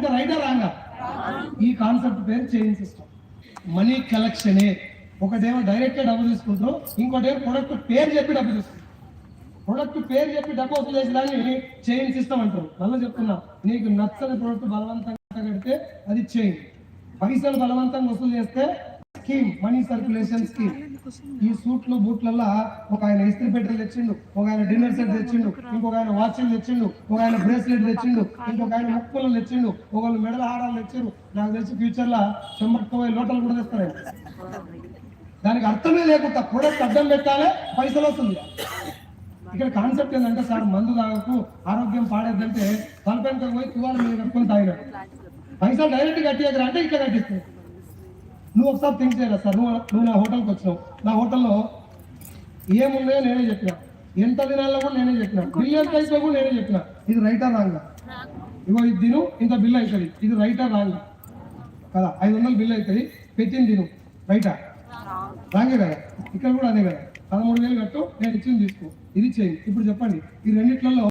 అంటే రైటా రాంగా? ఈ కాన్సెప్ట్ పేరు చైన్ సిస్టమ్. మనీ కలెక్షనే. ఒకటేమో డైరెక్ట్ గా డబ్బు తీసుకుంటారు, ఇంకోటేమో ప్రొడక్ట్ పేరు చెప్పి డబ్బు తీసుకుంటారు. ప్రొడక్ట్ పేరు చెప్పి డబ్బు వసూలు చేసేదాన్ని చైన్ సిస్టమ్ అంటారు. మళ్ళీ చెప్తున్నా, నీకు నచ్చని ప్రొడక్ట్ బలవంతంగా కడితే అది చైన్, పైసలు బలవంతంగా వసూలు చేస్తే స్కీమ్, మనీ సర్క్యులేషన్ స్కీమ్. ఈ సూట్లు బూట్లల్లో ఒక ఆయన ఇస్త్రీ పెట్టెలు తెచ్చిండు, ఒక ఆయన డిన్నర్ సెట్ తెచ్చిండు, ఇంకొక ఆయన వాచ్లు తెచ్చిండు, ఒక ఆయన బ్రేస్లెట్ తెచ్చిండు, ఇంకొక ఆయన ముక్కులు తెచ్చిండు, ఒకళ్ళు మెడల హారాలు తెచ్చిండు. నాకు తెలిసి ఫ్యూచర్ లా 90 లోటలు కూడా తెస్తారు. దానికి అర్థమే లేకుండా ప్రొడక్ట్ అడ్డం పెట్టాలి, పైసలు వస్తుంది. ఇక్కడ కాన్సెప్ట్ ఏంటంటే, సార్ మందు తాగకు, ఆరోగ్యం పాడేద్దంటే తలపెంక పోయి తువాల మీద కట్టుకొని తాగినాడు. పైసలు డైరెక్ట్ కట్టియగరా అంటే ఇట్లా కట్టిస్తాయి. నువ్వు ఒకసారి థింక్ చేయరా సార్, నువ్వు నా హోటల్కి వచ్చినావు, నా హోటల్లో ఏమున్నాయో నేనే చెప్పినా, ఎంత దినాల్లో కూడా నేనే చెప్పినా, బిల్ ఎంత అయితే కూడా నేనే చెప్పినా. ఇది రైటా రాంగా? ఇగో ఇది తిను, ఇంత బిల్ అవుతుంది, ఇది రైటా రాంగా కదా? 500 బిల్ అవుతుంది, పెట్టింది తిను, రైటా రాంగే కదా? ఇక్కడ కూడా అదే కదా, 13,000 కట్టు, నేను ఇచ్చింది తీసుకో, ఇది చేయి. ఇప్పుడు చెప్పండి, ఈ రెండిట్లలో